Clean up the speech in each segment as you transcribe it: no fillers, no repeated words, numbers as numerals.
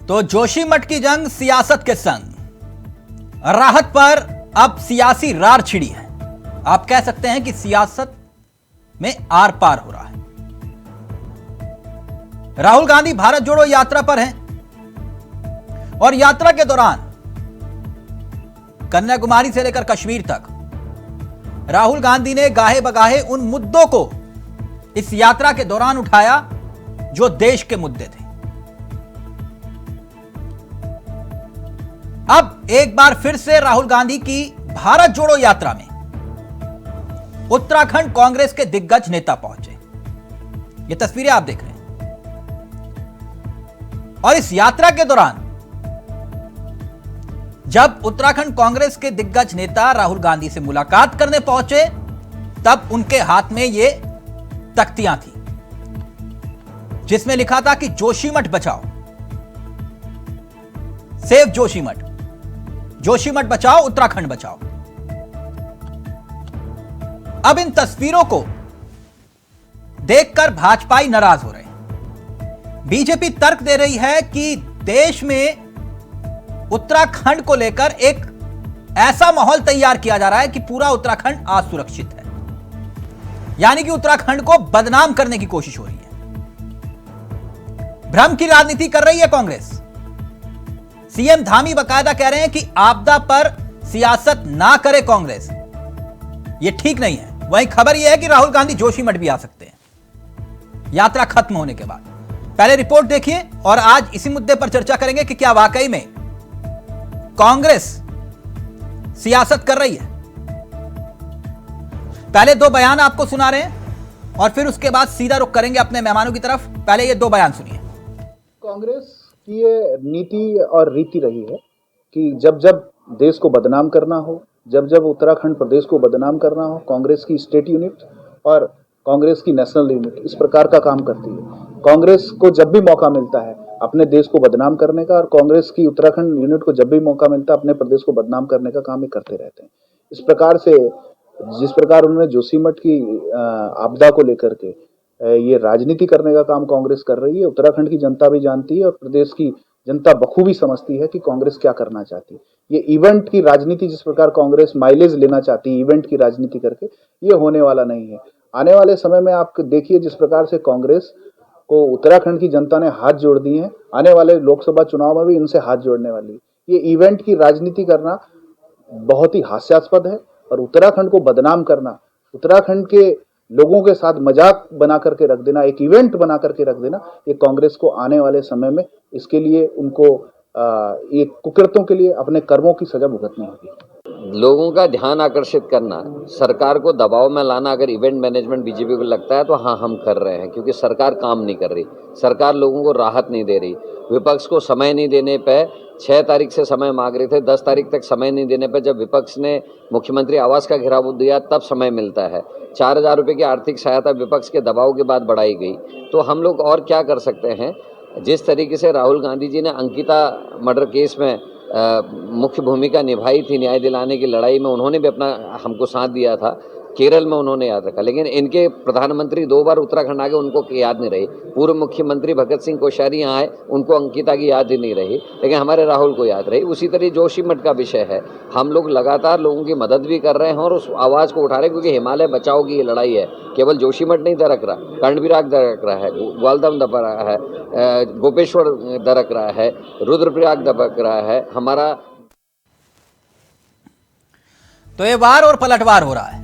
तो जोशीमठ की जंग सियासत के संग, राहत पर अब सियासी रार छिड़ी है। आप कह सकते हैं कि सियासत में आर पार हो रहा है। राहुल गांधी भारत जोड़ो यात्रा पर हैं और यात्रा के दौरान कन्याकुमारी से लेकर कश्मीर तक राहुल गांधी ने गाहे बगाहे उन मुद्दों को इस यात्रा के दौरान उठाया जो देश के मुद्दे थे। अब एक बार फिर से राहुल गांधी की भारत जोड़ो यात्रा में उत्तराखंड कांग्रेस के दिग्गज नेता पहुंचे। ये तस्वीरें आप देख रहे हैं। और इस यात्रा के दौरान जब उत्तराखंड कांग्रेस के दिग्गज नेता राहुल गांधी से मुलाकात करने पहुंचे, तब उनके हाथ में ये तख्तियां थी जिसमें लिखा था कि जोशीमठ बचाओ, सेव जोशीमठ, जोशीमठ बचाओ, उत्तराखंड बचाओ। अब इन तस्वीरों को देखकर भाजपाई नाराज हो रहे हैं। बीजेपी तर्क दे रही है कि देश में उत्तराखंड को लेकर एक ऐसा माहौल तैयार किया जा रहा है कि पूरा उत्तराखंड असुरक्षित है, यानी कि उत्तराखंड को बदनाम करने की कोशिश हो रही है। भ्रम की राजनीति कर रही है कांग्रेस। सीएम धामी बाकायदा कह रहे हैं कि आपदा पर सियासत ना करे कांग्रेस, यह ठीक नहीं है। वहीं खबर यह है कि राहुल गांधी जोशीमठ भी आ सकते हैं यात्रा खत्म होने के बाद। पहले रिपोर्ट देखिए और आज इसी मुद्दे पर चर्चा करेंगे कि क्या वाकई में कांग्रेस सियासत कर रही है। पहले दो बयान आपको सुना रहे हैं और फिर उसके बाद सीधा रुख करेंगे अपने मेहमानों की तरफ। पहले ये दो बयान सुनिए। कांग्रेस की ये नीति और रीति रही है कि जब जब देश को बदनाम करना हो, जब जब उत्तराखंड प्रदेश को बदनाम करना हो, कांग्रेस की स्टेट यूनिट और कांग्रेस की नेशनल यूनिट इस प्रकार का काम करती है। कांग्रेस को जब भी मौका मिलता है अपने देश को बदनाम करने का, और कांग्रेस की उत्तराखंड यूनिट को जब भी मौका मिलता है अपने प्रदेश को बदनाम करने का काम ही करते रहते हैं। इस प्रकार से जिस प्रकार उन्होंने जोशीमठ की आपदा को लेकर के ये राजनीति करने का काम कांग्रेस कर रही है, उत्तराखंड की जनता भी जानती है और प्रदेश की जनता बखूबी समझती है कि कांग्रेस क्या करना चाहती है। ये इवेंट की राजनीति जिस प्रकार कांग्रेस माइलेज लेना चाहती है इवेंट की राजनीति करके, ये होने वाला नहीं है। आने वाले समय में आप देखिए जिस प्रकार से कांग्रेस को उत्तराखंड की जनता ने हाथ जोड़ दिए हैं, आने वाले लोकसभा चुनाव में भी इनसे हाथ जोड़ने वाली है। ये इवेंट की राजनीति करना बहुत ही हास्यास्पद है और उत्तराखंड को बदनाम करना, उत्तराखंड के लोगों के साथ मजाक बना करके रख देना, एक इवेंट बना करके रख देना, ये कांग्रेस को आने वाले समय में इसके लिए उनको ये कुकृत्यों के लिए अपने कर्मों की सजा भुगतनी होगी। लोगों का ध्यान आकर्षित करना, सरकार को दबाव में लाना, अगर इवेंट मैनेजमेंट बीजेपी को लगता है तो हाँ हम कर रहे हैं, क्योंकि सरकार काम नहीं कर रही, सरकार लोगों को राहत नहीं दे रही। विपक्ष को समय नहीं देने पे 6 तारीख से समय मांग रहे थे, 10 तारीख तक समय नहीं देने पर जब विपक्ष ने मुख्यमंत्री आवास का घेराव दिया तब समय मिलता है। 4,000 रुपये की आर्थिक सहायता विपक्ष के दबाव के बाद बढ़ाई गई। तो हम लोग और क्या कर सकते हैं। जिस तरीके से राहुल गांधी जी ने अंकिता मर्डर केस में मुख्य भूमिका निभाई थी न्याय दिलाने की लड़ाई में, उन्होंने भी अपना हमको साथ दिया था। केरल में उन्होंने याद रखा, लेकिन इनके प्रधानमंत्री 2 बार उत्तराखंड आ गए, उनको याद नहीं रही। पूर्व मुख्यमंत्री भगत सिंह कोश्यारी यहाँ आए, उनको अंकिता की याद ही नहीं रही, लेकिन हमारे राहुल को याद रही। उसी तरह जोशीमठ का विषय है, हम लोग लगातार लोगों की मदद भी कर रहे हैं और उस आवाज़ को उठा रहे हैं, क्योंकि हिमालय बचाओ की ये लड़ाई है। केवल जोशीमठ नहीं दरक रहा, कर्णविराग दरक रहा है, ग्वालदम दबक रहा है, गोपेश्वर दरक रहा है, रुद्रप्रयाग दबक रहा है हमारा। तो ये वार और पलटवार हो रहा है।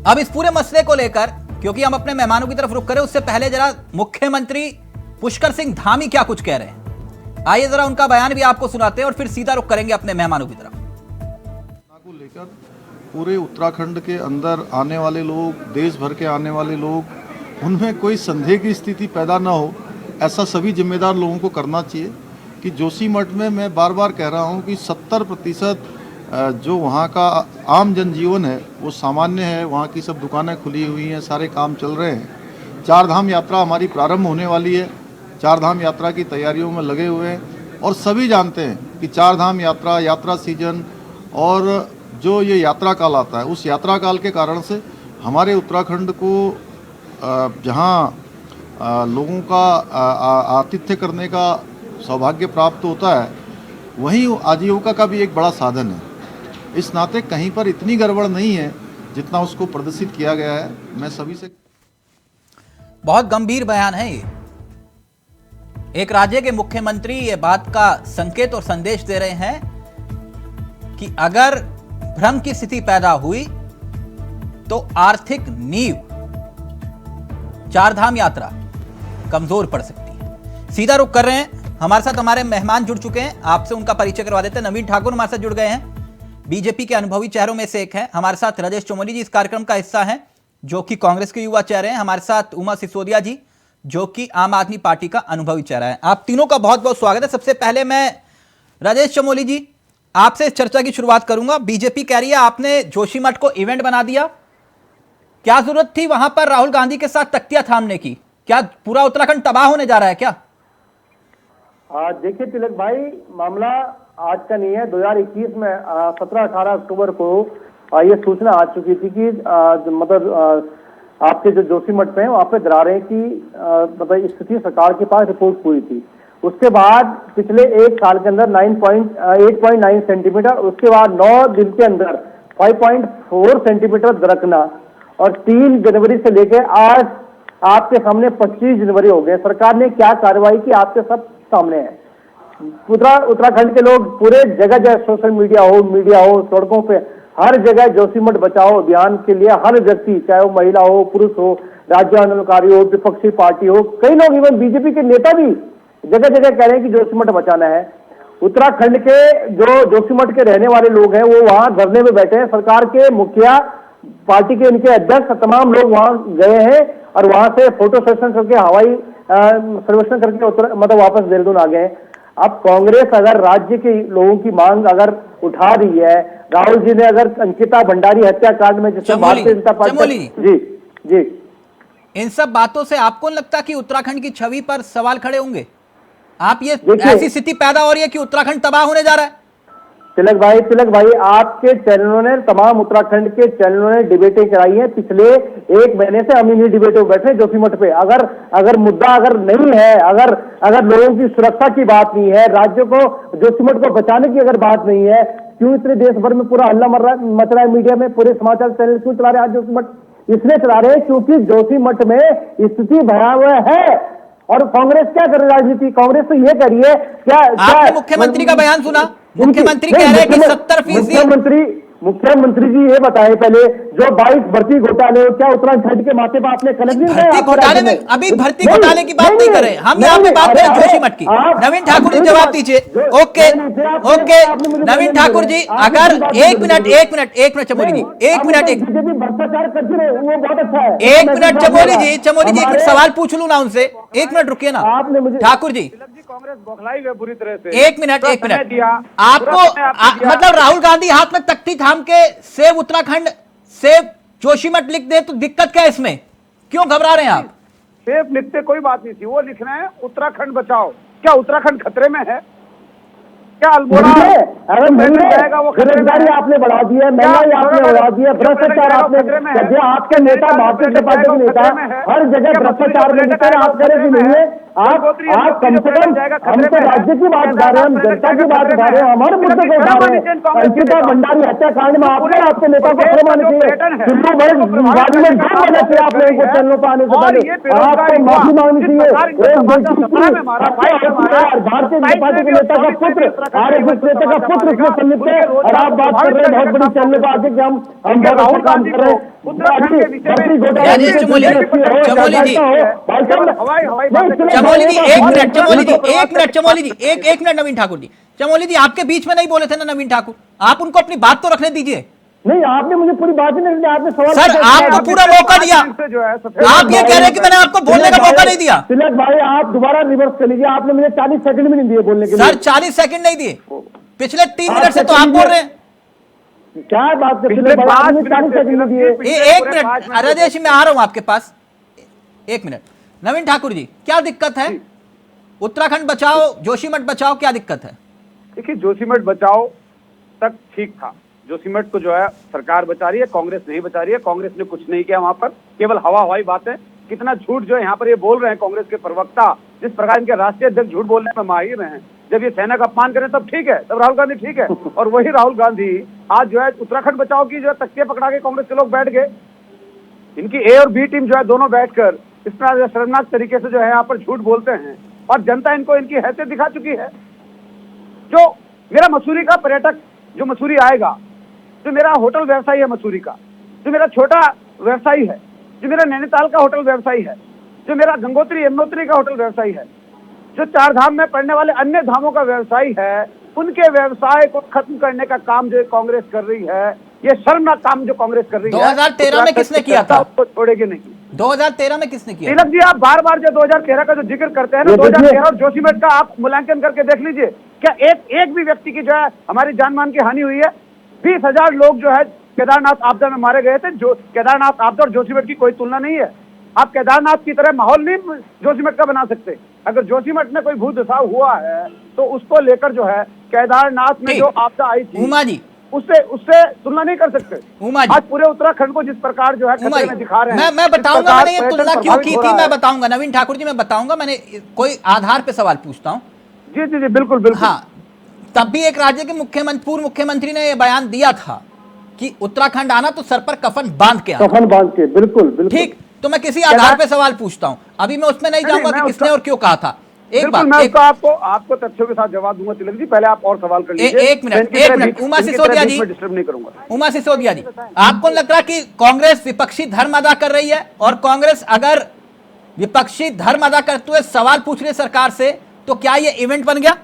अब इस पूरे मसले को लेकर, क्योंकि हम अपने मेहमानों की तरफ रुख करें, उससे पहले जरा मुख्यमंत्री पुष्कर सिंह धामी क्या कुछ कह रहे हैं, आइए जरा उनका बयान भी आपको सुनाते हैं और फिर सीधा रुख करेंगे अपने मेहमानों की तरफ। को लेकर पूरे उत्तराखंड के अंदर आने वाले लोग, देश भर के आने वाले लोग, उनमें कोई संदेह की स्थिति पैदा ना हो, ऐसा सभी जिम्मेदार लोगों को करना चाहिए। कि जोशीमठ में मैं बार बार कह रहा हूँ कि 70% जो वहाँ का आम जनजीवन है वो सामान्य है, वहाँ की सब दुकानें खुली हुई हैं, सारे काम चल रहे हैं। 4 धाम यात्रा हमारी प्रारंभ होने वाली है, 4 धाम यात्रा की तैयारियों में लगे हुए हैं और सभी जानते हैं कि 4 धाम यात्रा सीजन और जो ये यात्रा काल आता है, उस यात्रा काल के कारण से हमारे उत्तराखंड को जहाँ लोगों का आतिथ्य करने का सौभाग्य प्राप्त होता है वही आजीविका का भी एक बड़ा साधन है। इस नाते कहीं पर इतनी गड़बड़ नहीं है जितना उसको प्रदर्शित किया गया है। मैं सभी से बहुत गंभीर बयान है ये। एक राज्य के मुख्यमंत्री ये बात का संकेत और संदेश दे रहे हैं कि अगर भ्रम की स्थिति पैदा हुई तो आर्थिक नींव, चारधाम यात्रा कमजोर पड़ सकती है। सीधा रुख कर रहे हैं, हमारे साथ हमारे मेहमान जुड़ चुके हैं, आपसे उनका परिचय करवा देते हैं। नवीन ठाकुर हमारे साथ जुड़ गए हैं, बीजेपी के अनुभवी चेहरों में से एक है। हमारे साथ राजेश चमोली जी इस कार्यक्रम का हिस्सा हैं, जो कि कांग्रेस के युवा चेहरे हैं। हमारे साथ उमा सिसोदिया जी, जो कि आम आदमी पार्टी का अनुभवी चेहरा है। आप तीनों का बहुत बहुत स्वागत है। सबसे पहले मैं राजेश चमोली जी आपसे इस चर्चा की शुरुआत करूंगा। बीजेपी कह रही है आपने जोशीमठ को इवेंट बना दिया, क्या जरूरत थी वहां पर राहुल गांधी के साथ तख्तियां थामने की? क्या पूरा उत्तराखंड तबाह होने जा रहा है क्या? देखिए तिलक भाई, मामला आज का नहीं है। 2021 में 17-18 अक्टूबर को ये सूचना आ चुकी थी कि मतलब आपके जो जोशीमठ पे हैं वहां पे दरारें की मतलब स्थिति सरकार के पास रिपोर्ट हुई थी। उसके बाद पिछले एक साल के अंदर 8.9 सेंटीमीटर, उसके बाद 9 दिन के अंदर 5.4 सेंटीमीटर दरकना, और 3 जनवरी से लेकर आज आपके सामने 25 जनवरी हो गए। सरकार ने क्या कार्रवाई की आपके सब सामने है। उत्तराखंड के लोग पूरे जगह जगह, सोशल मीडिया हो, सड़कों पे हर जगह जोशीमठ बचाओ अभियान के लिए हर व्यक्ति, चाहे वो महिला हो, पुरुष हो, राज्य आंदोलनकारी हो, विपक्षी पार्टी हो, कई लोग, इवन बीजेपी के नेता भी जगह जगह कह रहे हैं कि जोशीमठ बचाना है। उत्तराखंड के जो जोशीमठ के रहने वाले लोग हैं वो वहां धरने में बैठे हैं। सरकार के मुखिया, पार्टी के इनके अध्यक्ष, तमाम लोग वहां गए हैं और वहां से फोटो सेशन करके, हवाई सर्वेक्षण करके मतलब वापस देहरादून आ गए हैं। अब कांग्रेस अगर राज्य के लोगों की मांग अगर उठा रही है, राहुल जी ने अगर अंकिता भंडारी हत्याकांड में जिससे भारतीय जनता पार्टी, जी इन सब बातों से आपको नहीं लगता कि उत्तराखंड की छवि पर सवाल खड़े होंगे? आप ये ऐसी स्थिति पैदा हो रही है कि उत्तराखंड तबाह होने जा रहा है? तिलक भाई आपके चैनलों ने, तमाम उत्तराखंड के चैनलों ने डिबेटें कराई हैं। पिछले 1 महीने से हम इन्हीं डिबेटों में बैठे जोशीमठ पे। अगर मुद्दा अगर नहीं है, अगर लोगों की सुरक्षा की बात नहीं है, राज्यों को जोशीमठ को बचाने की अगर बात नहीं है, क्यों इतने देश भर में पूरा हल्ला मच रहा है? मीडिया में पूरे समाचार चैनल क्यों चला रहे हैं आज जोशीमठ? इसलिए चला रहे हैं क्योंकि जोशीमठ में स्थिति भयावह है। और कांग्रेस क्या कर रही है? राजनीति कांग्रेस तो ये कर रही है क्या? आपने मुख्यमंत्री का बयान सुना? मुख्यमंत्री कह रहे हैं कि 70%। मुख्यमंत्री जी ये बताए पहले, जो 22 भर्ती घोटाले, क्या उत्तराखंड के माथे पर आपने कलम नहीं भर्ती घोटाले में, अभी भर्ती घोटाले की बात नहीं कर रहे, हम यहाँ पे बात करें जोशीमठ की। नवीन ठाकुर जी जवाब दीजिए। ओके, नवीन ठाकुर जी, अगर एक मिनट चमोली जी, एक मिनट भ्रष्टाचार करती रहे वो बहुत अच्छा है। एक मिनट चमोली जी, एक मिनट सवाल पूछ लूं ना उनसे, 1 मिनट रुकिए ना। आपने मुझे, ठाकुर जी कांग्रेस बौखलाई है बुरी तरह से। एक मिनट आपको मतलब राहुल गांधी हाथ में तख्ती थाम के सेव उत्तराखंड, सेव जोशीमठ लिख दे तो दिक्कत क्या है इसमें? क्यों घबरा रहे हैं आप? सेफ लिखते कोई बात नहीं थी, वो लिख रहे हैं उत्तराखंड बचाओ। क्या उत्तराखंड खतरे में है? क्या अल्मोड़ा जाएगा? वो बेरोजगारी आपने बढ़ा दी है, महंगाई आपने बढ़ा दी है, भ्रष्टाचार आपने, आपके नेता, भारतीय जनता पार्टी के नेता हर जगह भ्रष्टाचार में दिखते हैं। आप कह रहे नहीं है, आप कम से कम हम तो राज्य की बात उठा रहे हैं, हम जनता की बात उठा रहे हैं, हमारे मुद्दे को उठा रहे हैं। अंकिता भंडारी हत्याकांड में आपने आपके नेता को खड़े मानना चाहिए, सिद्धू गाड़ी में जाम करना चाहिए आप लोगों को चैनलों पर आने से पहले, आपको माफी मांगनी चाहिए। भारतीय जनता पार्टी के नेता का पुत्र, आरएसएस नेता का पुत्र इसमें संलिप्त है और आप बात कर रहे हैं बहुत बड़ी चैनल पर आके कि हम बहुत अच्छा काम कर रहे हैं। चमोली जी, एक मिनट नवीन ठाकुर जी, चमोली जी आपके बीच में नहीं बोले थे ना नवीन ठाकुर, आप उनको अपनी बात तो रखने दीजिए। नहीं, आपने मुझे पूरी बात ही नहीं दी, आपने सवाल सर आपको पूरा मौका दिया, आप ये कह रहे हैं कि मैंने आपको बोलने का मौका नहीं दिया। तिलक भाई आप दोबारा रिवर्स कर लीजिए, आपने मुझे 40 सेकंड भी नहीं दिए बोलने के लिए। सर 40 सेकंड नहीं दिए, पिछले 3 मिनट से तो आप बोल रहे हैं। क्या बात कर रहे हैं? 40 सेकंड नहीं दिए। 1 मिनट राजेश, मैं आ रहा हूं आपके पास, 1 मिनट। नवीन ठाकुर जी क्या दिक्कत है? उत्तराखंड बचाओ, जोशीमठ बचाओ, क्या दिक्कत है? देखिए जोशीमठ बचाओ तक ठीक था, जोशीमठ को जो है सरकार बचा रही है, कांग्रेस नहीं बचा रही है। कांग्रेस ने कुछ नहीं किया वहां पर, केवल हवाई बातें। कितना झूठ जो है यहाँ पर ये बोल रहे हैं कांग्रेस के प्रवक्ता जिस प्रकार इनके राष्ट्रीय अध्यक्ष झूठ बोलने में माहिर हैं, जब ये सेना का अपमान करें तब ठीक है, तब राहुल गांधी ठीक है। और वही राहुल गांधी आज जो है उत्तराखंड बचाओ की जो है तख्तियां पकड़ा के कांग्रेस के लोग बैठ गए। इनकी ए और बी टीम जो है दोनों बैठकर इस तरह शर्मनाक तरीके से जो है यहाँ पर झूठ बोलते हैं और जनता इनको इनकी हैसियत दिखा चुकी है। जो मेरा मसूरी का पर्यटक जो मसूरी आएगा, जो मेरा होटल व्यवसायी है मसूरी का, जो मेरा छोटा व्यवसायी है, जो मेरा नैनीताल का होटल व्यवसायी है, जो मेरा गंगोत्री यमुनोत्री का होटल व्यवसायी है, जो चार धाम में पड़ने वाले अन्य धामों का व्यवसायी है, उनके व्यवसाय को खत्म करने का काम जो कांग्रेस कर रही है, ये शर्मनाक काम जो कांग्रेस कर रही है। 2013 में किसने किया था? उसको छोड़ेगी नहीं। 2013 में किसने किया? तिलक जी, आप बार बार जो 2013 का जो जिक्र करते हैं ना, 2013 और जोशीमठ का आप मूल्यांकन करके देख लीजिए, क्या एक भी व्यक्ति की जो है हमारी जान मान की हानि हुई है? 20,000 लोग जो है केदारनाथ आपदा में मारे गए थे। जो केदारनाथ आपदा और जोशीमठ की कोई तुलना नहीं है। आप केदारनाथ की तरह माहौल नहीं जोशीमठ का बना सकते। अगर जोशीमठ में कोई भूधसाव हुआ है तो उसको लेकर जो है केदारनाथ में जो आपदा आई थी, उमा जी, उससे तुलना नहीं कर सकते। उमा जी, आज पूरे उत्तराखंड को जिस प्रकार जो है खतरे में दिखा रहे हैं, मैं बताऊंगा मैंने ये तुलना क्यों की थी, मैं बताऊंगा नवीन ठाकुर जी, मैं बताऊंगा। मैंने कोई आधार पे सवाल पूछता हूँ। जी जी जी, बिल्कुल बिल्कुल। हाँ, तब भी एक राज्य के पूर्व मुख्यमंत्री ने यह बयान दिया था कि उत्तराखंड आना तो सर पर कफन बांध के आना। कफन बांध के, बिल्कुल बिल्कुल। ठीक, तो मैं किसी आधार पे सवाल पूछता हूं, अभी मैं उसमें नहीं जाऊंगा कि किसने और क्यों कहा था। एक बात, मैं आपको तथ्यों के साथ जवाब दूंगा तिलक जी, पहले आप और सवाल कर लीजिए। एक मिनट, उमा सिसोदिया जी, डिस्टर्ब नहीं करूंगा। उमा सिसोदिया जी, आपको लग रहा कि कांग्रेस विपक्षी धर्म अदा कर रही है? और कांग्रेस अगर विपक्षी धर्म अदा करते हुए सवाल पूछ रही है सरकार से, तो क्या ये इवेंट बन गया?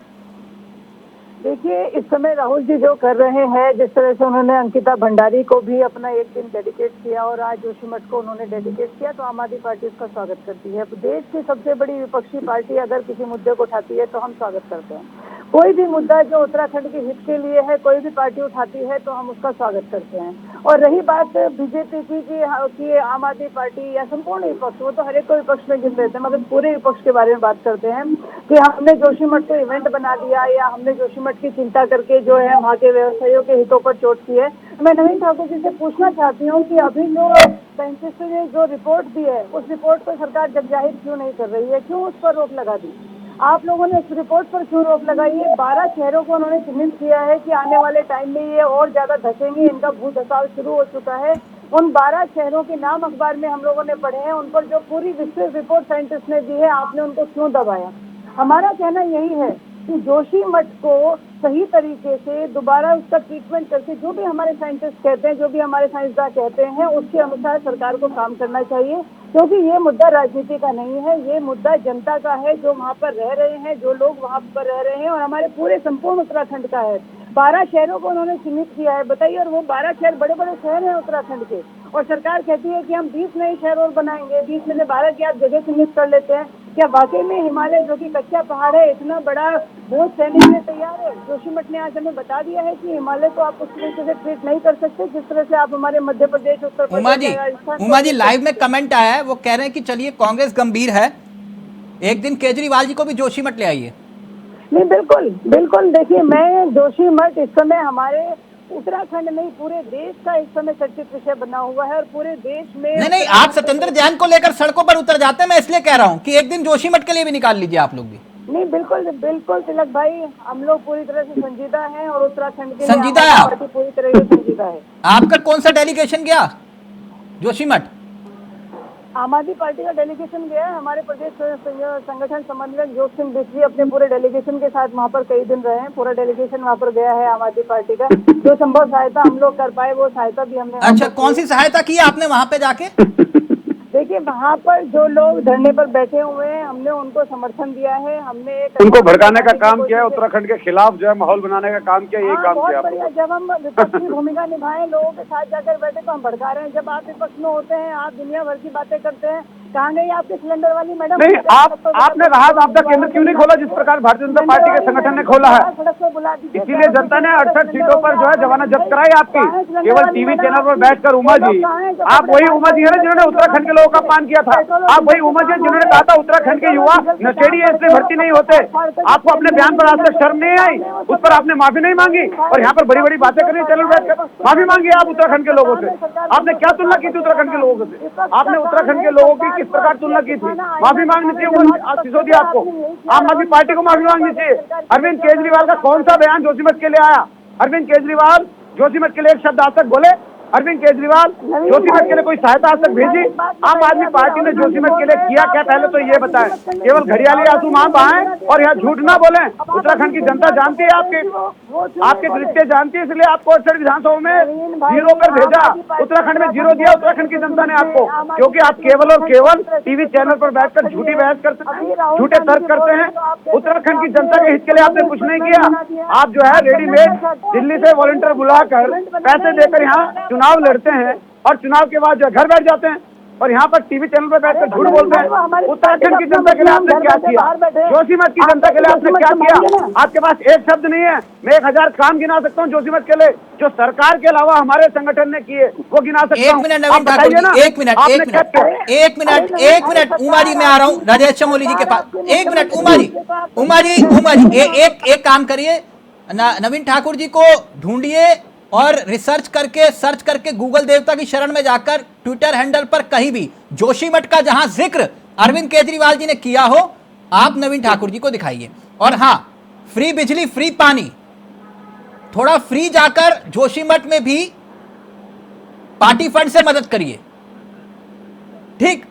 देखिए, इस समय राहुल जी जो कर रहे हैं, जिस तरह से उन्होंने अंकिता भंडारी को भी अपना एक दिन डेडिकेट किया और आज जोशीमठ को उन्होंने डेडिकेट किया, तो आम आदमी पार्टी उसका स्वागत करती है। देश की सबसे बड़ी विपक्षी पार्टी अगर किसी मुद्दे को उठाती है तो हम स्वागत करते हैं। कोई भी मुद्दा जो उत्तराखंड के हित के लिए है, कोई भी पार्टी उठाती है तो हम उसका स्वागत करते हैं। और रही बात बीजेपी की कि आम आदमी पार्टी या संपूर्ण विपक्ष, वो तो हर एक को विपक्ष में गिन रहते हैं, मगर पूरे विपक्ष के बारे में बात करते हैं कि हमने जोशीमठ को इवेंट बना दिया या हमने जोशीमठ की चिंता करके जो है वहाँ के व्यवसायियों के हितों पर चोट की है। मैं नवीन ठाकुर जी से पूछना चाहती हूँ कि अभी जो साइंटिस्ट ने जो रिपोर्ट दी है, उस रिपोर्ट को सरकार जगजाहिर क्यों नहीं कर रही है? क्यों उस पर रोक लगा दी? आप लोगों ने इस रिपोर्ट पर क्यों रोक लगाई है? 12 शहरों को उन्होंने चिन्हित किया है कि आने वाले टाइम में ये और ज्यादा धसेंगे, इनका भूधसाव शुरू हो चुका है। उन 12 शहरों के नाम अखबार में हम लोगों ने पढ़े हैं, उन पर जो पूरी विस्तृत रिपोर्ट साइंटिस्ट ने दी है, आपने उनको क्यों दबाया? हमारा कहना यही है कि जोशीमठ को सही तरीके से दोबारा उसका ट्रीटमेंट करके, जो भी हमारे साइंटिस्ट कहते हैं, जो भी हमारे साइंसदान कहते हैं, उसके अनुसार सरकार को काम करना चाहिए। क्योंकि ये मुद्दा राजनीति का नहीं है, ये मुद्दा जनता का है, जो वहाँ पर रह रहे हैं, जो लोग वहाँ पर रह रहे हैं, और हमारे पूरे संपूर्ण उत्तराखंड का है। 12 शहरों को उन्होंने चिन्हित किया है, बताइए। और वो 12 शहर बड़े बड़े शहर हैं उत्तराखंड के, और सरकार कहती है कि हम 20 नए शहर और बनाएंगे। 20 में से 12 की आप जगह चिन्हित कर लेते हैं। क्या वाकई में हिमालय, जो कि कच्चा पहाड़ है, इतना बड़ा बोझ सहने के लिए तैयार है? जोशीमठ ने आज हमें बता दिया है कि हिमालय को आप उस तरीके से ट्रीट नहीं कर सकते जिस तरह से आप हमारे मध्य प्रदेश, उत्तर प्रदेश। उमा जी लाइव में कमेंट आया है, वो कह रहे हैं कि चलिए कांग्रेस गंभीर है, एक दिन केजरीवाल जी को भी जोशीमठ ले आइए। नहीं, बिल्कुल बिल्कुल। देखिए, मैं जोशीमठ इस समय हमारे उत्तराखंड नहीं, पूरे देश का इस समय चर्चित विषय बना हुआ है, और पूरे देश में नहीं, आप सत्येंद्र जैन को लेकर सड़कों पर उतर जाते हैं। मैं इसलिए कह रहा हूँ कि एक दिन जोशीमठ के लिए भी निकाल लीजिए आप लोग भी। नहीं, बिल्कुल बिल्कुल तिलक भाई, हम लोग पूरी तरह से संजीदा हैं, और उत्तराखंड के संजीदा है आप? पूरी तरह से संजीदा है। आपका कौन सा डेलीगेशन गया जोशीमठ? आम आदमी पार्टी का डेलीगेशन गया है। हमारे प्रदेश संगठन समन्वयक योग सिंह बिस्वी अपने पूरे डेलीगेशन के साथ वहाँ पर कई दिन रहे हैं। पूरा डेलीगेशन वहाँ पर गया है आम आदमी पार्टी का। जो संभव सहायता हम लोग कर पाए, वो सहायता भी हमने। अच्छा, कौन सी सहायता की आपने वहाँ पे जाके? देखिए, वहाँ पर जो लोग धरने पर बैठे हुए हैं, हमने उनको समर्थन दिया है। हमने उनको भड़काने का काम किया है, उत्तराखंड के खिलाफ जो है माहौल बनाने का काम किया, यही काम किया। बहुत बढ़िया। जब हम विपक्ष की भूमिका निभाएं, लोगों के साथ जाकर बैठे, तो हम भड़का रहे हैं। जब आप विपक्ष में होते हैं, आप दुनिया भर की बातें करते हैं। कहाँ गई आपके सिलेंडर वाली मैडम? नहीं, आपने राहत आपदा केंद्र क्यों नहीं खोला, जिस प्रकार भारतीय जनता पार्टी के संगठन ने खोला है? इसीलिए जनता ने 68 सीटों पर जो है जमानत जब्त कराई आपकी, केवल टीवी चैनल पर बैठकर। उमा जी, आप वही उमा जी है ना जिन्होंने उत्तराखंड के लोगों का अपमान किया था। आप वही उमा जी जिन्होंने कहा था उत्तराखंड के युवा नशेड़ी है, इसलिए भर्ती नहीं होते। आपको अपने बयान पर आज तक शर्म नहीं आई, उस पर आपने माफी नहीं मांगी, और यहाँ पर बड़ी बड़ी बातें करनी, चैनल बैठकर माफी मांगी आप उत्तराखंड के लोगों से। आपने क्या तुलना की थी उत्तराखंड के लोगों से? आपने उत्तराखंड के लोगों की किस प्रकार तुलना की थी, माफी मांगनी चाहिए सिसोदिया आपको, आम आदमी पार्टी को माफी मांगनी चाहिए। अरविंद केजरीवाल का कौन सा बयान जोशीमठ के लिए आया? अरविंद केजरीवाल जोशीमठ के लिए एक शब्द आज तक बोले? अरविंद केजरीवाल जोशीमठ के लिए कोई सहायता आज तक भेजी? आम आदमी पार्टी ने जोशीमठ के लिए किया क्या, पहले तो ये बताएं। केवल घड़ियाली आंसू मां बहाएं और यहाँ झूठ ना बोलें। उत्तराखंड की जनता जानती है आपके कृत्य जानती है, इसलिए आपको 68 विधानसभा में 0 पर भेजा, उत्तराखंड में 0 दिया उत्तराखंड की जनता ने आपको, क्योंकि आप केवल और केवल टीवी चैनल पर बैठकर झूठी बहस करते हैं, झूठे तर्क करते हैं। उत्तराखंड की जनता के हित के लिए आपने कुछ नहीं किया। आप जो है रेडीमेड दिल्ली से वॉलंटियर बुलाकर पैसे देकर यहाँ चुनाव लड़ते हैं और चुनाव के बाद जो घर बैठ जाते हैं और यहाँ पर टीवी चैनल पर बैठकर झूठ बोलते हैं। उत्तराखंड की जनता के लिए आपने क्या किया? जोशीमठ की जनता के लिए आपने क्या किया? आपके पास एक शब्द नहीं है। मैं 1000 काम गिना सकता हूँ जोशीमठ के लिए, जो सरकार के अलावा हमारे संगठन ने किए वो गिना सकता हूँ। 1 मिनट नवीन ठाकुर जी, 1 मिनट उमा जी, मैं आ रहा हूँ राजेश चमोली जी के पास। 1 मिनट उमा जी, एक काम करिए, नवीन ठाकुर जी को ढूंढिए और सर्च करके गूगल देवता की शरण में जाकर ट्विटर हैंडल पर कहीं भी जोशीमठ का जहां जिक्र अरविंद केजरीवाल जी ने किया हो, आप नवीन ठाकुर जी को दिखाइए। और हां, फ्री बिजली, फ्री पानी, थोड़ा फ्री जाकर जोशीमठ में भी पार्टी फंड से मदद करिए, ठीक?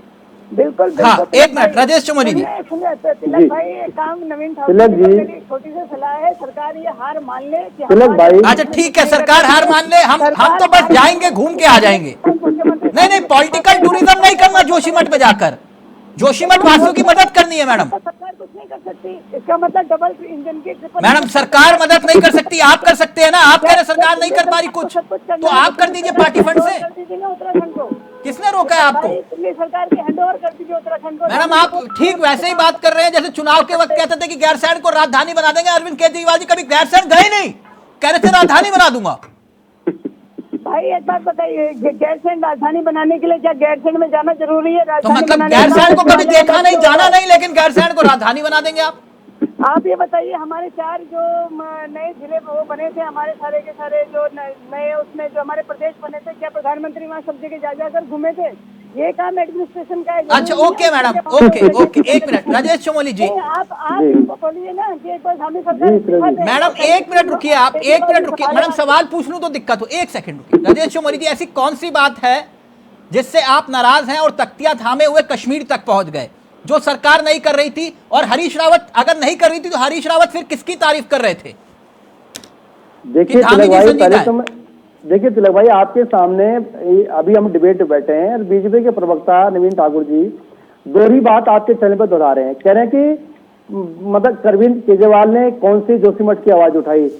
बिल्कुल हाँ, 1 मिनट राजेश चमोली जी। तिलक भाई, काम नवीन ठाकुर जी छोटी सी सलाह है, सरकार ये हार मान ले कि तिलक भाई, अच्छा ठीक है, सरकार हार मान ले, हम तो बस जाएंगे, घूम के आ जाएंगे। नहीं, पॉलिटिकल टूरिज्म नहीं करना जोशीमठ में जाकर, जोशीमठ वासियों की मदद करनी है मैडम। सरकार कुछ नहीं कर सकती, इसका मतलब डबल इंजन की मैडम सरकार मदद नहीं कर सकती, आप कर सकते हैं ना। आप कह रहे सरकार नहीं कर पा रही कुछ, तो आप कर दीजिए पार्टी फंड से। उत्तराखंड को किसने रोका है आपको? सरकार के हैंडओवर कर दीजिए उत्तराखंड को। मैडम आप ठीक वैसे ही बात कर रहे हैं जैसे चुनाव के वक्त कहते थे कि गैरसैंण को राजधानी बना देंगे। अरविंद केजरीवाल जी कभी गैरसैंण गए नहीं, कह रहे थे राजधानी बना दूंगा। भाई एक बात बताइए, गैरसैंण राजधानी बनाने के लिए क्या गैरसैंण में जाना जरूरी है? तो मतलब गैरसैंण को कभी देखा नहीं, जाना नहीं, लेकिन गैरसैंण को राजधानी बना देंगे आप ये बताइए, हमारे 4 जो नए जिले वो बने थे, हमारे सारे के सारे जो नए उसमें जो हमारे प्रदेश बने थे, क्या प्रधानमंत्री वहाँ सब जगह जाकर घूमे थे? ये काम एडमिनिस्ट्रेशन का है। अच्छा okay madam, okay 1 minute Rajesh Chamoli ji, आप बोलिए ना कि एक बार हमें सरकार। मैडम 1 मिनट रुकिए, आप 1 मिनट रुकिए मैडम, सवाल पूछ लूं तो दिक्कत हो। 1 सेकंड रुकिए राजेश चमोली जी, ऐसी कौन सी बात है जिससे आप नाराज हैं और तख्तियां थामे हुए कश्मीर तक पहुंच गए, जो सरकार नहीं कर रही थी? और हरीश रावत अगर नहीं कर रही थी तो हरीश रावत फिर किसकी तारीफ कर रहे थे? देखिए तिलक भाई, आपके सामने अभी हम डिबेट बैठे हैं और बीजेपी के प्रवक्ता नवीन ठाकुर जी दोहरी बात आपके चैनल पर दोहरा रहे हैं। कह रहे हैं कि मतलब अरविंद केजरीवाल ने कौन सी जोशीमठ की आवाज उठाई।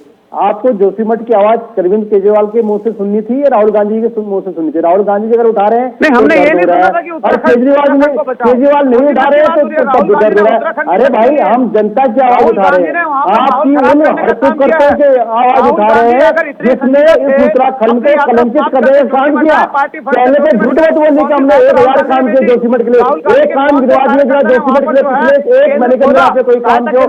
आपको जोशीमठ की आवाज अरविंद केजरीवाल के मुंह से सुननी थी या राहुल गांधी के मुंह से सुननी थी? राहुल गांधी जी अगर उठा रहे हैं नहीं, हमने ये नहीं सुना था कि और केजरीवाल नहीं उठा रहे हैं तो गुजर रहा है। अरे भाई, हम जनता की आवाज उठा रहे हैं, आपकी उन हरकतों की आवाज उठा रहे हैं जिसने इस उत्तराखंड को कलंकित करने का काम किया। पहले तो झूठ मत बोलने का, हमने 1000 काम किए जोशीमठ के लिए, एक काम गिरवा दिया जोशीमठ के लिए पिछले 1 महीने के अंदर आपने कोई काम किया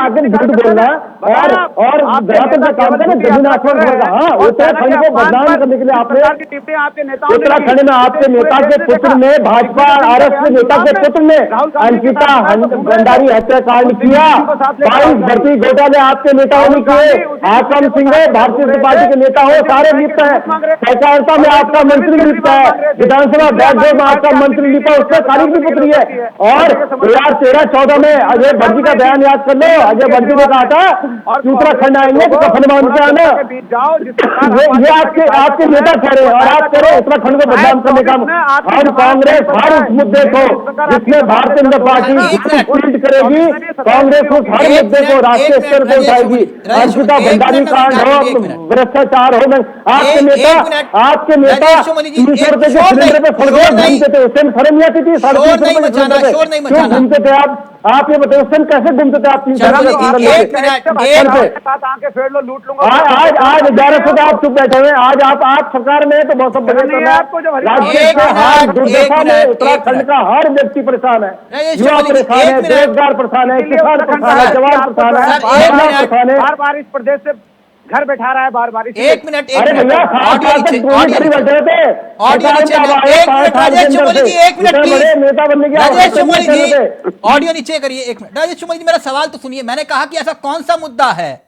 आगे झूठ बोलना और काम करना जमीन आसमान होगा। हाँ, उत्तराखंड को बदनाम करने के लिए आपने उत्तराखंड में आपके नेता के पुत्र ने, भाजपा आरएसएस के नेता के पुत्र ने अंकिता भंडारी हत्याकांड किया। 22 भर्ती घोटाले आपके नेताओं ने किए। आसम सिंह भारतीय जनता पार्टी के नेता हो, सारे लिप्त है। सहकारिता में आपका मंत्री लिप्त है, विधानसभा बैठक में आपका मंत्री लिप्त है, उससे तारीख भी पुत्री है। और 2013-14 में अजय भट्टी का बयान याद कर लो। अजय भट्टी ने कहा था उत्तराखंड आएंगे तो कफन बांध के आना। ये आपके नेता कह रहे हैं और आप कह रहे हैं उत्तराखंड को बदनाम करने का। और कांग्रेस हर उस मुद्दे को जिसमें भारतीय जनता पार्टी पीड़ करेगी, कांग्रेस उस हर मुद्दे को राष्ट्रीय स्तर पर उठाएगी। अंकिता भंडारी कांड हो, भ्रष्टाचार हो, आपके नेता 300 रुपए के सिलेंडर पे फल गए घूमते थे, उससे शर्म नहीं आती थी? 350 रुपए क्यों घूमते थे आप ये बताओ, उस दिन कैसे घूमते थे आप? 300 आज 1100 का आप चुप बैठे हुए। आज आप सरकार में तो बहुत सब उत्तराखंड का हर व्यक्ति परेशान है, युवा परेशान है, बेरोजगार परेशान है, किसान परेशान है, जवान परेशान है, बार बार इस प्रदेश से घर बैठा रहा है बार बार। एक मिनट अरे भैया ऑडियो नीचे, ऑडियो नीचे, ऑडियो नीचे, एक मिनट राजेश चमोली जी, एक मिनट प्लीज, नेता बनने की राजेश चमोली जी ऑडियो नीचे करिए एक मिनट। राजेश चमोली जी मेरा सवाल तो सुनिए, मैंने कहा कि ऐसा कौन सा मुद्दा है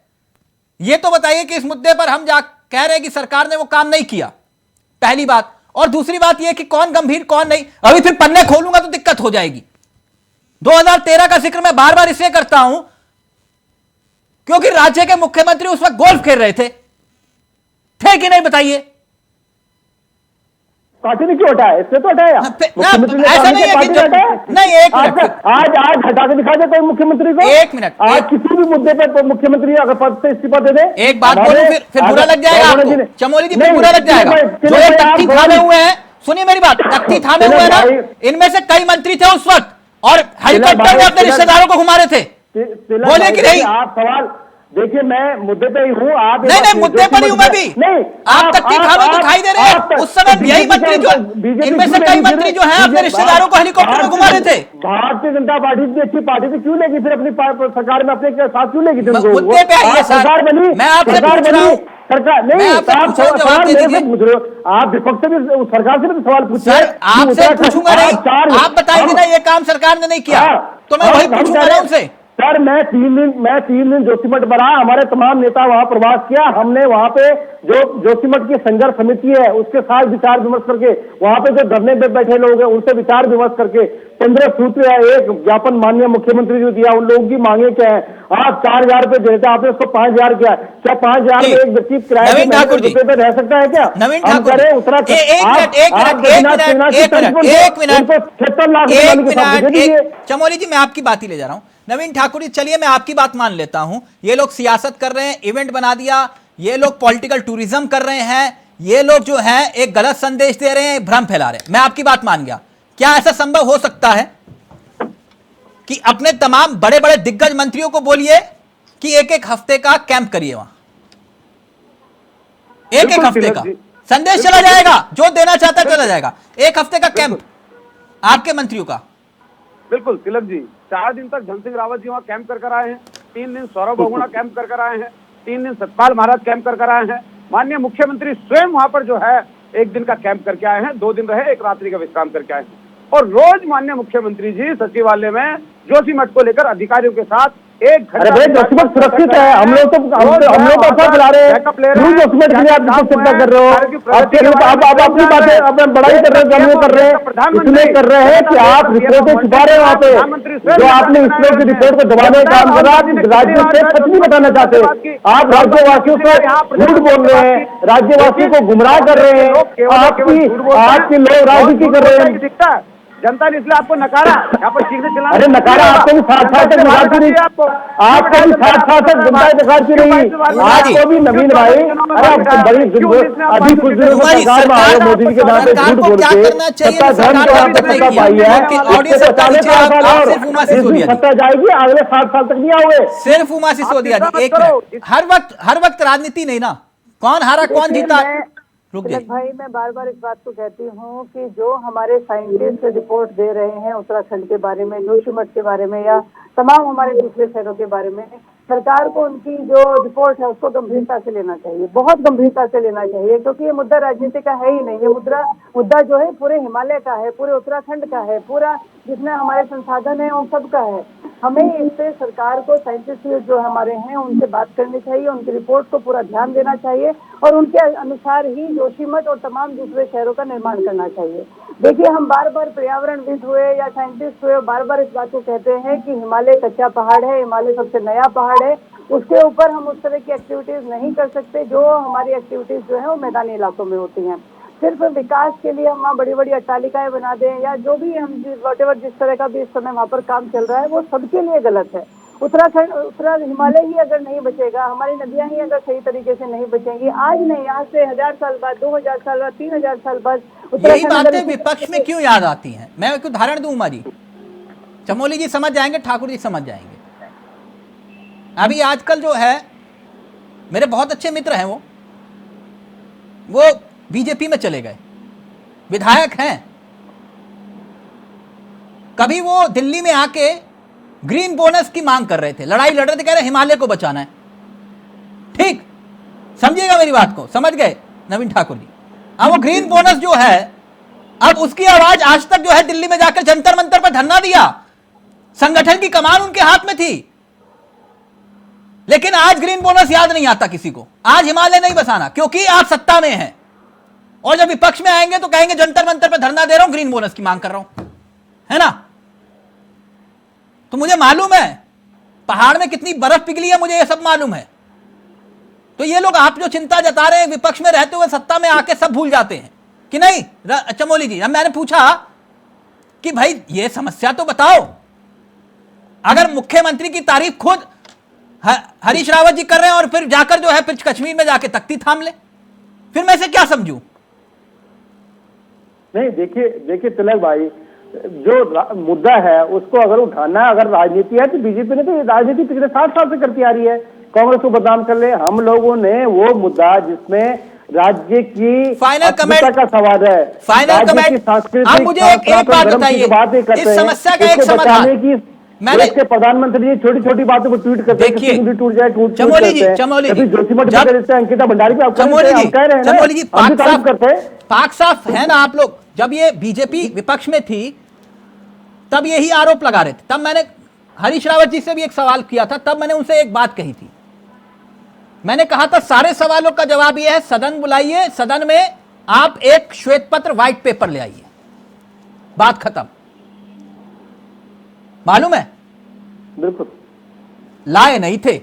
ये तो बताइए कि इस मुद्दे पर हम जा कह रहे हैं कि सरकार ने वो काम नहीं किया, पहली बात। और दूसरी बात यह कि कौन गंभीर कौन नहीं, अभी फिर पन्ने खोलूंगा तो दिक्कत हो जाएगी। 2013 का जिक्र मैं बार बार इसलिए करता हूं क्योंकि राज्य के मुख्यमंत्री उस वक्त गोल्फ खेल रहे थे कि नहीं बताइए? पार्टी ने क्यों हटाया? इसने तो हटाया। ऐसा नहीं है कि नहीं, एक मिनट, आज हटा के दिखा दे कोई मुख्यमंत्री को। एक मिनट, आज किसी भी मुद्दे पर मुख्यमंत्री अगर पद से इस्तीफा दे दे, एक बात बोलूं फिर बुरा लग जाएगा आपको चमोली जी, फिर बुरा लग जाएगा। जो ये तख्ती थामे हुए हैं, सुनिए मेरी बात, तख्ती थामे हुए हैं ना, इनमें से कई मंत्री थे उस वक्त और हेलीकॉप्टर में अपने रिश्तेदारों को घुमा रहे थे, बोले कि नहीं? आप सवाल देखिए, मैं मुद्दे पे ही हूँ, आप नहीं मुद्दे पर ही हूं मैं भी। नहीं, आप तख्ती थामे दिखाई दे रहे हैं, उस समय यही मंत्री जो इनमें से कई मंत्री जो हैं अपने रिश्तेदारों को हेलीकॉप्टर में घुमा रहे थे। भारतीय जनता पार्टी की अच्छी पार्टी थी, क्यों लेगी फिर अपनी सरकार में अपने साथ क्यों लेगी? मुद्दे पे आइए सर, सरकार बनी, मैं आपसे पूछ रहा हूं, सरकार नहीं, आप सवाल मेरे से पूछ रहे हो, आप विपक्ष से भी सरकार से भी सवाल पूछिए। सर आपसे पूछूंगा नहीं, आप बताएंगे ना ये काम सरकार ने नहीं किया तो मैं वही पूछूंगा ना उनसे। सर मैं 3 दिन जोशीमठ बना, हमारे तमाम नेता वहां प्रवास किया, हमने वहां पे जो जोशीमठ की संघर्ष समिति है उसके साथ विचार विमर्श करके, वहां पे जो धरने पे बैठे लोग हैं उनसे विचार विमर्श करके 15 सूत्र है, एक ज्ञापन माननीय मुख्यमंत्री जो दिया, उन लोगों की मांगे क्या है? आप 4,000 रुपए देते, आपने उसको 5,000 किया, क्या 5,000 में एक व्यक्ति किराए पे रह सकता है क्या? नवीन ठाकुर उत्तराखंड, चमोली जी मैं आपकी बात ही ले जा रहा हूं। नवीन ठाकुर जी चलिए मैं आपकी बात मान लेता हूं, ये लोग सियासत कर रहे हैं, इवेंट बना दिया, ये लोग पॉलिटिकल टूरिज्म कर रहे हैं, ये लोग जो है एक गलत संदेश दे रहे हैं, भ्रम फैला रहे हैं, मैं आपकी बात मान गया। क्या ऐसा संभव हो सकता है कि अपने तमाम बड़े बड़े दिग्गज मंत्रियों को बोलिए कि एक एक हफ्ते का कैंप करिए, वहां एक एक हफ्ते का संदेश चला जाएगा, जो देना चाहता है चला जाएगा, एक हफ्ते का कैंप आपके मंत्रियों का? बिल्कुल तिलक जी, 4 दिन तक धन सिंह रावत जी वहाँ कैंप कर आए हैं, 3 दिन सौरभ बहुगुणा कैंप कर आए हैं, 3 दिन सतपाल महाराज कैंप कर आए हैं, माननीय मुख्यमंत्री स्वयं वहां पर जो है 1 दिन का कैंप करके आए हैं, 2 दिन रहे, 1 रात्रि का विश्राम करके आए हैं। और रोज माननीय मुख्यमंत्री जी सचिवालय में जोशीमठ को लेकर अधिकारियों के साथ 1 घंटा। अरे भाई जोशीमठ सुरक्षित है, हम लोग तो अफवाह फैला रहे हैं, जोशीमठ के लिए आप चिंता कर रहे हो, आप अपनी बातें अपना बड़ाई कर रहे हो, गलत कर रहे हैं, इसलिए कर रहे हैं कि आप रिपोर्टें छुपा रहे हो वहाँ पे, जो आपने इसरो की रिपोर्ट को दबाने का काम करा, राज्य से सच नहीं बताना चाहते, आप राज्यवासियों से झूठ बोल रहे हैं, राज्यवासियों को गुमराह कर रहे हैं, आपके लोग राजनीति कर रहे हैं, जनता ने इसलिए आपको नकारा, यहाँ पर ठीक से चला। अरे नकारा आपको भी साथ साथ नकारती रही, आपको भी साथ साथ जनता नकारती रही, आपको भी नवीन भाई। अरे आप बड़ी अभी कुछ दिनों में सरकार में आए, मोदी जी के नाम पे झूठ बोल के सत्ता धर्म को आप सत्ता पाई है, सत्ता जाएगी अगले 7 साल तक नहीं आओगे। सिर्फ उमा सिसोदिया जी, एक मिनट, हर वक्त राजनीति नहीं ना, कौन हारा कौन जीता। भाई मैं बार बार इस बात को कहती हूँ कि जो हमारे साइंटिस्ट रिपोर्ट दे रहे हैं उत्तराखंड के बारे में, जोशीमठ के बारे में या तमाम हमारे दूसरे शहरों के बारे में, सरकार को उनकी जो रिपोर्ट है उसको गंभीरता से लेना चाहिए, बहुत गंभीरता से लेना चाहिए, क्योंकि ये मुद्दा राजनीति का है ही नहीं, ये मुद्दा जो है पूरे हिमालय का है, पूरे उत्तराखंड का है, पूरा जितने हमारे संसाधन है उन सब का है। हमें इस पे सरकार को साइंटिस्ट जो हमारे हैं उनसे बात करनी चाहिए, उनकी रिपोर्ट को पूरा ध्यान देना चाहिए और उनके अनुसार ही जोशीमठ और तमाम दूसरे शहरों का निर्माण करना चाहिए। देखिए हम बार बार पर्यावरणविद हुए या साइंटिस्ट हुए बार बार इस बात को कहते हैं कि हिमालय कच्चा पहाड़ है, हिमालय सबसे नया पहाड़ है, उसके ऊपर हम उस तरह की एक्टिविटीज नहीं कर सकते जो हमारी एक्टिविटीज जो है वो मैदानी इलाकों में होती हैं। सिर्फ विकास के लिए हम वहाँ बड़ी बड़ी अट्टालिकाएं बना दें या जो भी हम जिस तरह का भी इस समय वहाँ पर काम चल रहा है वो सबके लिए गलत है। उत्तराखंड हिमालय ही अगर नहीं बचेगा, हमारी नदियां ही अगर सही तरीके से नहीं बचेंगी, आज नहीं आज से 1000 साल बाद, 2000 साल बाद, 3000 साल बाद यही बातें विपक्ष में क्यों याद आती हैं? मैं एक उदाहरण दूं, उमा जी, चमोली जी समझ जाएंगे, ठाकुर जी समझ जाएंगे। अभी आजकल जो है मेरे बहुत अच्छे मित्र हैं, वो बीजेपी में चले गए, विधायक हैं, कभी वो दिल्ली में आके ग्रीन बोनस की मांग कर रहे थे, लड़ाई लड़ रहे थे, कह रहे हिमालय को बचाना है, ठीक, समझिएगा मेरी बात को, समझ गए नवीन ठाकुर जी। अब वो ग्रीन बोनस जो है, अब उसकी आवाज आज तक जो है दिल्ली में जाकर जंतर मंतर पर धरना दिया, संगठन की कमान उनके हाथ में थी, लेकिन आज ग्रीन बोनस याद नहीं आता किसी को। आज हिमालय नहीं बसाना, क्योंकि आप सत्ता में हैं, और जब विपक्ष में आएंगे तो कहेंगे जंतर मंतर पर धरना दे रहा हूं, ग्रीन बोनस की मांग कर रहा हूं, है ना। तो मुझे मालूम है पहाड़ में कितनी बर्फ पिघली है, मुझे यह सब मालूम है। तो ये लोग आप जो चिंता जता रहे हैं, विपक्ष में रहते हुए सत्ता में आके सब भूल जाते हैं कि नहीं। चमोली जी, अब मैंने पूछा कि भाई ये समस्या तो बताओ, अगर मुख्यमंत्री की तारीफ खुद हरीश रावत जी कर रहे हैं और फिर जाकर जो है फिर कश्मीर में जाके तख्ती थाम ले, फिर मैं इसे क्या समझूं? नहीं, देखिए तिलक भाई, जो मुद्दा है उसको अगर उठाना है, अगर राजनीति है, तो बीजेपी ने तो ये राजनीति पिछले 60 साल से करती आ रही है, कांग्रेस को बदनाम कर ले। हम लोगों ने वो मुद्दा जिसमें राज्य की फाइनल कमेंट का सवाल है, फाइनल कमेंट, आप मुझे एक बात बताइए, इस समस्या का एक समाधान मैंने, इसके प्रधानमंत्री जी छोटी छोटी बातों को ट्वीट करते हैं, देखिए टूट जाए टूट चमोली जी, चमोली जी, अंकिता भंडारी पे चमोली जी पाक साफ है ना आप लोग। जब ये बीजेपी विपक्ष में थी तब यही आरोप लगा रहे थे, तब मैंने हरीश रावत जी से भी एक सवाल किया था, तब मैंने उनसे एक बात कही थी, मैंने कहा था सारे सवालों का जवाब यह है, सदन बुलाइए, सदन में आप एक श्वेत पत्र व्हाइट पेपर ले आइए, बात खत्म। मालूम है बिल्कुल लाए नहीं थे,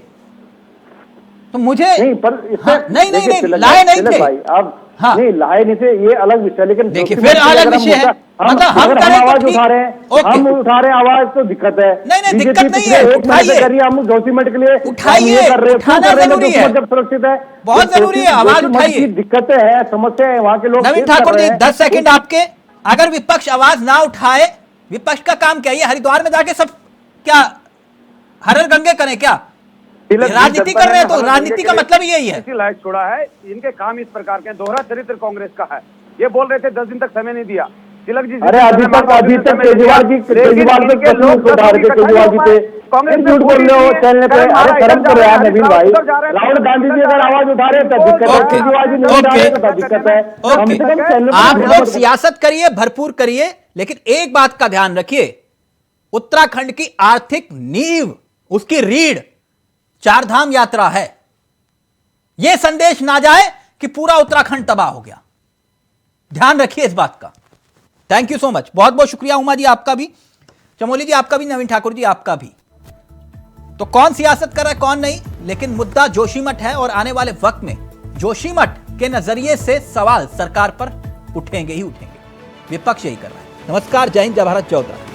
तो मुझे नहीं, पर नहीं लाए नहीं थे भाई, अब नहीं लाए नहीं थे, ये अलग विषय। लेकिन देखिए फिर अलग विषय है, मतलब हम आवाज उठा रहे हैं, हम उठा रहे हैं आवाज, तो दिक्कत है। नहीं दिक्कत नहीं है, उठाइए, हम जोशीमठ के लिए उठाइए, उठाना जरूरी है, जब सुरक्षित है, बहुत जरूरी है, आवाज उठाइए। दिक्कतें हैं, समस्या है, वहां के लोग। नवीन ठाकुर जी 10 सेकंड आपके, अगर विपक्ष आवाज ना उठाए, विपक्ष का काम क्या, ये हरिद्वार में जाके सब क्या हर गंगे करें क्या, राजनीति कर रहे हैं? तो राजनीति का मतलब यही है। लायक छोड़ा है, इनके काम इस प्रकार के, दोहरा चरित्र कांग्रेस का है। ये बोल रहे थे 10 दिन तक समय नहीं दिया, तिलक जी अरे अभी तक केजरीवाल पे केजरीवाल जी पे कांग्रेस झूठ बोल रहे हो चैनल पे। अरे कर्म करो यार नवीन भाई, राहुल गांधी जी अगर आवाज उठा रहे तब दिक्कत है, केजरीवाल जी नहीं उठा रहे तब दिक्कत है। कम से कम चैनल आप लोग सियासत करिए, भरपूर करिए, लेकिन एक बात का ध्यान रखिए, उत्तराखंड की आर्थिक नींव, उसकी रीढ़ चारधाम यात्रा है। यह संदेश ना जाए कि पूरा उत्तराखंड तबाह हो गया, ध्यान रखिए इस बात का। थैंक यू सो मच, बहुत बहुत शुक्रिया उमा जी आपका भी, चमोली जी आपका भी, नवीन ठाकुर जी आपका भी। तो कौन सियासत कर रहा है कौन नहीं, लेकिन मुद्दा जोशीमठ है, और आने वाले वक्त में जोशीमठ के नजरिए से सवाल सरकार पर उठेंगे ही उठेंगे। विपक्ष यही कर रहा है। नमस्कार, जय हिंद, जय भारत, जय उत्तराखंड।